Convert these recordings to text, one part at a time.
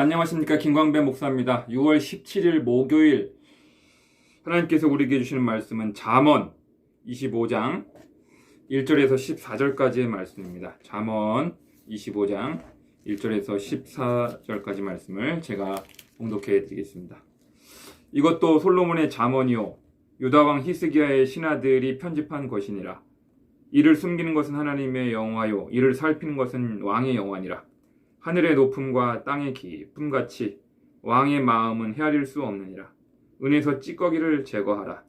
안녕하십니까, 김광배 목사입니다. 6월 17일 목요일 하나님께서 우리에게 주시는 말씀은 잠언 25장 1절에서 14절까지의 말씀입니다. 잠언 25장 1절에서 14절까지 말씀을 제가 봉독해 드리겠습니다. 이것도 솔로몬의 잠언이요 유다왕 히스기야의 신하들이 편집한 것이니라. 이를 숨기는 것은 하나님의 영화요 이를 살피는 것은 왕의 영화니라. 하늘의 높음과 땅의 깊음같이 왕의 마음은 헤아릴 수 없느니라. 은에서 찌꺼기를 제거하라.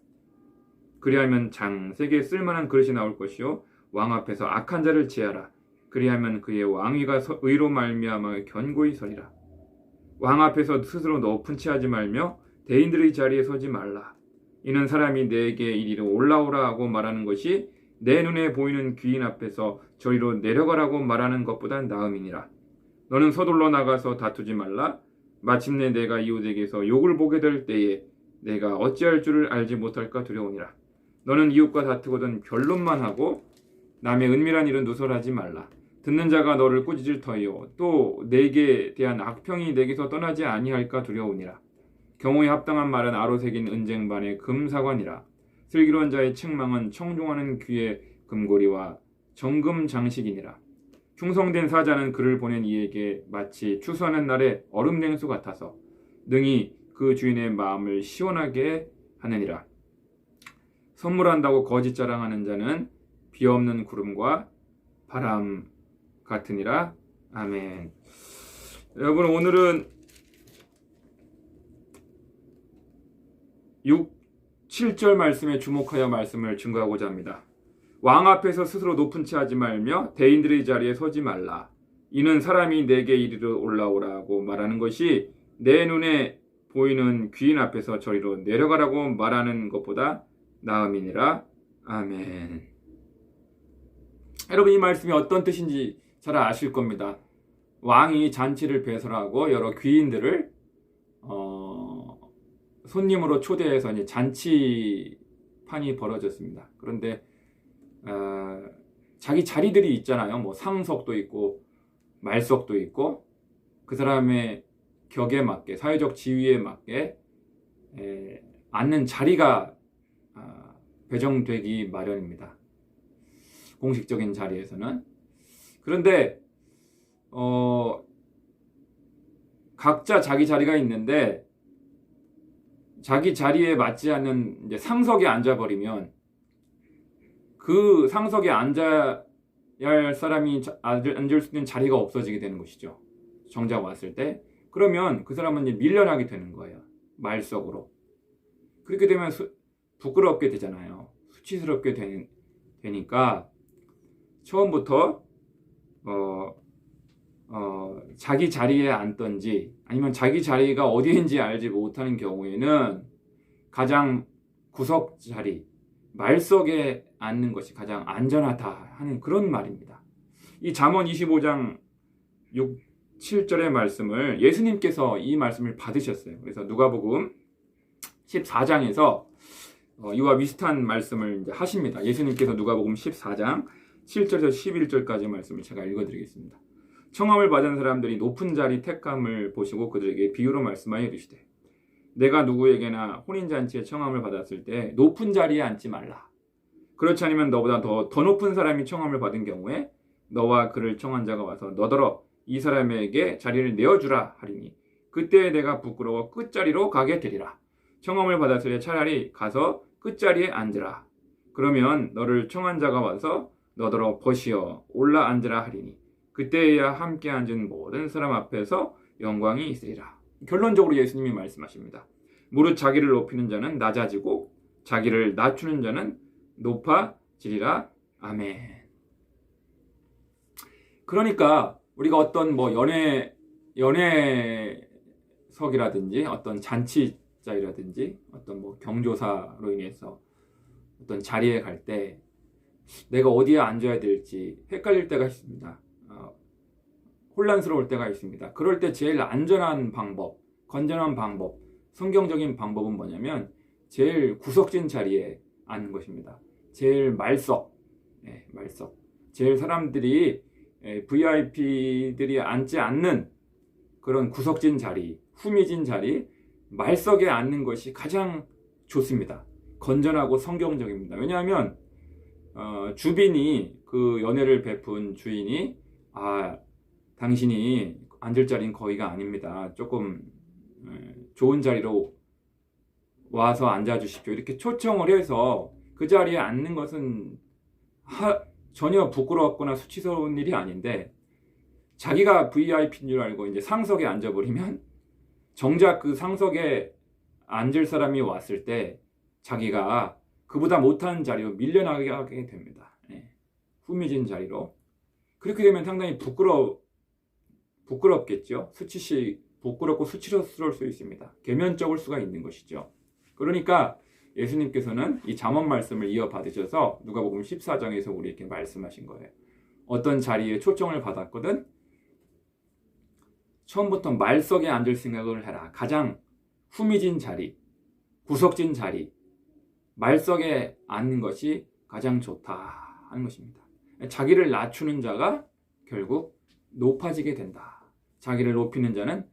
그리하면 장색에 쓸만한 그릇이 나올 것이요 왕 앞에서 악한 자를 제하라. 그리하면 그의 왕위가 의로 말미암아 견고히 서리라. 왕 앞에서 스스로 높은 채 하지 말며 대인들의 자리에 서지 말라. 이는 사람이 내게 이리로 올라오라 하고 말하는 것이 내 눈에 보이는 귀인 앞에서 저리로 내려가라고 말하는 것보다 나음이니라. 너는 서둘러 나가서 다투지 말라. 마침내 내가 이웃에게서 욕을 보게 될 때에 내가 어찌할 줄을 알지 못할까 두려우니라. 너는 이웃과 다투거든 변론만 하고 남의 은밀한 일은 누설하지 말라. 듣는 자가 너를 꾸짖을 터이요 또 내게 대한 악평이 내게서 떠나지 아니할까 두려우니라. 경호에 합당한 말은 아로 새긴 은쟁반의 금사관이라. 슬기로운 자의 책망은 청종하는 귀의 금고리와 정금 장식이니라. 충성된 사자는 그를 보낸 이에게 마치 추수하는 날의 얼음 냉수 같아서 능히 그 주인의 마음을 시원하게 하느니라. 선물한다고 거짓 자랑하는 자는 비 없는 구름과 바람 같으니라. 아멘. 여러분, 오늘은 7절 말씀에 주목하여 말씀을 증거하고자 합니다. 왕 앞에서 스스로 높은 채 하지 말며 대인들의 자리에 서지 말라. 이는 사람이 내게 이리로 올라오라고 말하는 것이 내 눈에 보이는 귀인 앞에서 저리로 내려가라고 말하는 것보다 나음이니라. 아멘. 여러분, 이 말씀이 어떤 뜻인지 잘 아실 겁니다. 왕이 잔치를 배설하고 여러 귀인들을 손님으로 초대해서 이제 잔치판이 벌어졌습니다. 그런데 자기 자리들이 있잖아요. 뭐 상석도 있고 말석도 있고 그 사람의 격에 맞게 사회적 지위에 맞게 앉는 자리가 배정되기 마련입니다. 공식적인 자리에서는. 그런데 각자 자기 자리가 있는데 자기 자리에 맞지 않는 이제 상석에 앉아버리면 그 상석에 앉아야 할 사람이 앉을 수 있는 자리가 없어지게 되는 것이죠. 정작 왔을 때. 그러면 그 사람은 이제 밀려나게 되는 거예요. 말석으로. 그렇게 되면 부끄럽게 되잖아요. 수치스럽게 되니까 처음부터 자기 자리에 앉던지 아니면 자기 자리가 어디인지 알지 못하는 경우에는 가장 구석 자리, 말석에 앉는 것이 가장 안전하다 하는 그런 말입니다. 이 잠언 25장 7절의 말씀을 예수님께서 이 말씀을 받으셨어요. 그래서 누가복음 14장에서 이와 비슷한 말씀을 이제 하십니다. 예수님께서 누가복음 14장 7절에서 11절까지 말씀을 제가 읽어드리겠습니다. 청함을 받은 사람들이 높은 자리 택함을 보시고 그들에게 비유로 말씀하여 이르시되 내가 누구에게나 혼인잔치에 청함을 받았을 때 높은 자리에 앉지 말라. 그렇지 않으면 너보다 더 높은 사람이 청함을 받은 경우에 너와 그를 청한 자가 와서 너더러 이 사람에게 자리를 내어주라 하리니 그때 내가 부끄러워 끝자리로 가게 되리라. 청함을 받았을 때 차라리 가서 끝자리에 앉으라. 그러면 너를 청한 자가 와서 너더러 벗이어 올라 앉으라 하리니 그때야 함께 앉은 모든 사람 앞에서 영광이 있으리라. 결론적으로 예수님이 말씀하십니다. 무릇 자기를 높이는 자는 낮아지고 자기를 낮추는 자는 높아지리라. 아멘. 그러니까 우리가 어떤 뭐 연회석이라든지 어떤 잔치자이라든지 어떤 뭐 경조사로 인해서 어떤 자리에 갈 때 내가 어디에 앉아야 될지 헷갈릴 때가 있습니다. 혼란스러울 때가 있습니다. 그럴 때 제일 안전한 방법, 건전한 방법, 성경적인 방법은 뭐냐면 제일 구석진 자리에 앉는 것입니다. 제일 말석, 말석. 제일 사람들이 VIP들이 앉지 않는 그런 구석진 자리, 후미진 자리, 말석에 앉는 것이 가장 좋습니다. 건전하고 성경적입니다. 왜냐하면 주빈이 그 연애를 베푼 주인이 당신이 앉을 자리는 거기가 아닙니다. 조금 좋은 자리로 와서 앉아주십시오. 이렇게 초청을 해서 그 자리에 앉는 것은 전혀 부끄럽거나 수치스러운 일이 아닌데 자기가 VIP인 줄 알고 이제 상석에 앉아버리면 정작 그 상석에 앉을 사람이 왔을 때 자기가 그보다 못한 자리로 밀려나게 됩니다. 후미진 자리로. 그렇게 되면 상당히 부끄럽겠죠. 부끄럽고 수치스러울 수 있습니다. 계면적일 수가 있는 것이죠. 그러니까 예수님께서는 이 잠언 말씀을 이어받으셔서 누가복음 14장에서 우리에게 말씀하신 거예요. 어떤 자리에 초청을 받았거든 처음부터 말석에 앉을 생각을 해라. 가장 후미진 자리, 구석진 자리, 말석에 앉는 것이 가장 좋다 하는 것입니다. 자기를 낮추는 자가 결국 높아지게 된다. 자기를 높이는 자는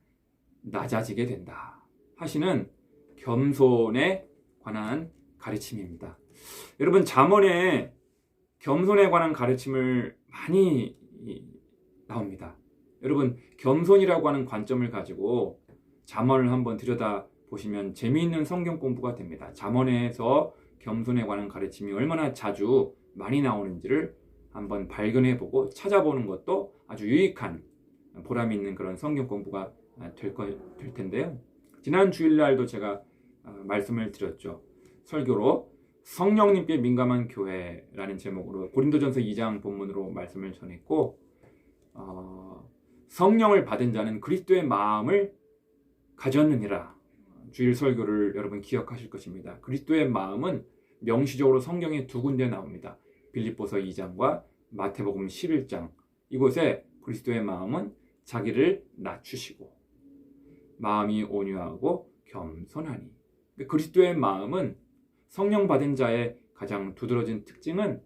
낮아지게 된다 하시는 겸손에 관한 가르침입니다. 여러분 잠언에 겸손에 관한 가르침을 많이 나옵니다. 여러분 겸손이라고 하는 관점을 가지고 잠언을 한번 들여다보시면 재미있는 성경 공부가 됩니다. 잠언에서 겸손에 관한 가르침이 얼마나 자주 많이 나오는지를 한번 발견해보고 찾아보는 것도 아주 유익한 보람 있는 그런 성경 공부가 될 텐데요. 지난 주일날도 제가 말씀을 드렸죠. 설교로 성령님께 민감한 교회라는 제목으로 고린도전서 2장 본문으로 말씀을 전했고 성령을 받은 자는 그리스도의 마음을 가졌느니라. 주일 설교를 여러분 기억하실 것입니다. 그리스도의 마음은 명시적으로 성경에 두 군데 나옵니다. 빌립보서 2장과 마태복음 11장. 이곳에 그리스도의 마음은 자기를 낮추시고 마음이 온유하고 겸손하니. 그리스도의 마음은 성령 받은 자의 가장 두드러진 특징은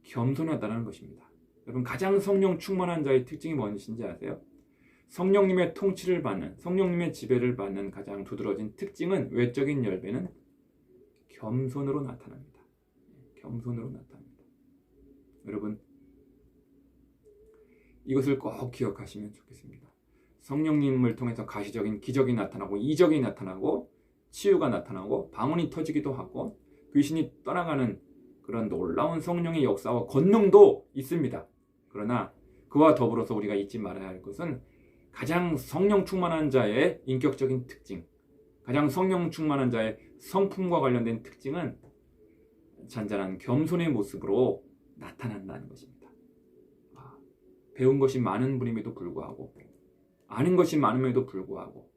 겸손하다는 것입니다. 여러분 가장 성령 충만한 자의 특징이 무엇인지 아세요? 성령님의 통치를 받는, 성령님의 지배를 받는 가장 두드러진 특징은 외적인 열매는 겸손으로 나타납니다. 겸손으로 나타납니다. 여러분 이것을 꼭 기억하시면 좋겠습니다. 성령님을 통해서 가시적인 기적이 나타나고 이적이 나타나고 치유가 나타나고 방언이 터지기도 하고 귀신이 떠나가는 그런 놀라운 성령의 역사와 권능도 있습니다. 그러나 그와 더불어서 우리가 잊지 말아야 할 것은 가장 성령 충만한 자의 인격적인 특징, 가장 성령 충만한 자의 성품과 관련된 특징은 잔잔한 겸손의 모습으로 나타난다는 것입니다. 배운 것이 많은 분임에도 불구하고 아는 것이 많음에도 불구하고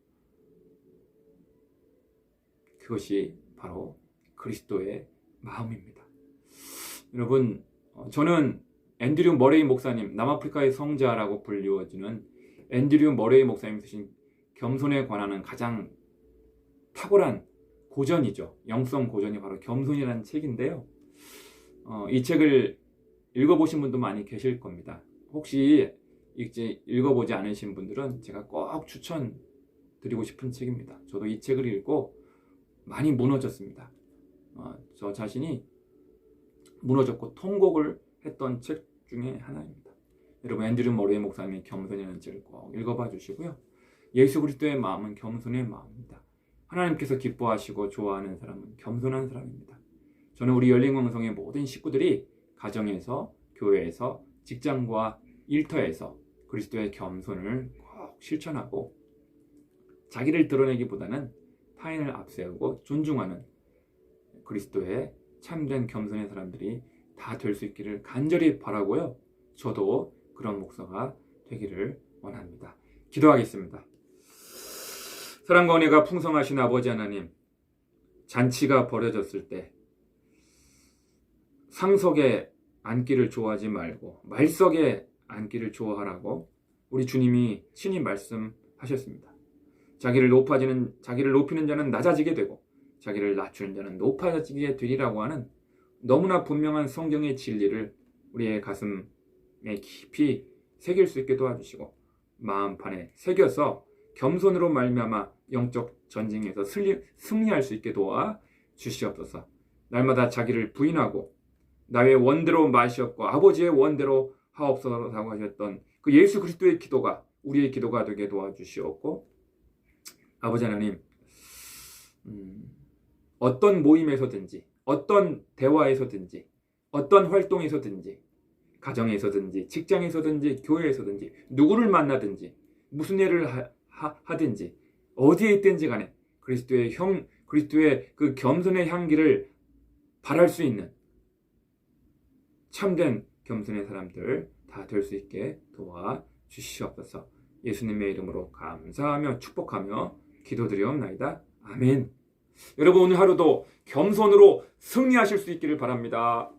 그것이 바로 그리스도의 마음입니다. 여러분 저는 앤드류 머레이 목사님, 남아프리카의 성자라고 불리워지는 앤드류 머레이 목사님 쓰신 겸손에 관한 가장 탁월한 고전이죠. 영성 고전이 바로 겸손이라는 책인데요. 이 책을 읽어보신 분도 많이 계실 겁니다. 혹시 읽어보지 않으신 분들은 제가 꼭 추천드리고 싶은 책입니다. 저도 이 책을 읽고 많이 무너졌습니다. 저 자신이 무너졌고 통곡을 했던 책 중에 하나입니다. 여러분 앤드류 머레이 목사님의 겸손이라는 책을 꼭 읽어봐 주시고요. 예수 그리스도의 마음은 겸손의 마음입니다. 하나님께서 기뻐하시고 좋아하는 사람은 겸손한 사람입니다. 저는 우리 열린광성의 모든 식구들이 가정에서, 교회에서, 직장과 일터에서 그리스도의 겸손을 꼭 실천하고 자기를 드러내기보다는 타인을 앞세우고 존중하는 그리스도의 참된 겸손의 사람들이 다 될 수 있기를 간절히 바라고요. 저도 그런 목사가 되기를 원합니다. 기도하겠습니다. 사랑과 은혜가 풍성하신 아버지 하나님, 잔치가 벌어졌을 때 상석에 앉기를 좋아하지 말고 말석에 앉기를 좋아하라고 우리 주님이 친히 말씀하셨습니다. 자기를 높이는 자는 낮아지게 되고 자기를 낮추는 자는 높아지게 되리라고 하는 너무나 분명한 성경의 진리를 우리의 가슴에 깊이 새길 수 있게 도와주시고 마음판에 새겨서 겸손으로 말미암아 영적 전쟁에서 승리할 수 있게 도와 주시옵소서. 날마다 자기를 부인하고 나의 원대로 마시옵고 아버지의 원대로 하옵소서라고 하셨던 그 예수 그리스도의 기도가 우리의 기도가 되게 도와주시옵고, 아버지 하나님, 어떤 모임에서든지 어떤 대화에서든지 어떤 활동에서든지 가정에서든지 직장에서든지 교회에서든지 누구를 만나든지 무슨 일을 하든지 어디에 있든지 간에 그리스도의 그 겸손의 향기를 발할 수 있는 참된 겸손의 사람들 다 될 수 있게 도와 주시옵소서. 예수님의 이름으로 감사하며 축복하며 기도드리옵나이다. 아멘. 여러분, 오늘 하루도 겸손으로 승리하실 수 있기를 바랍니다.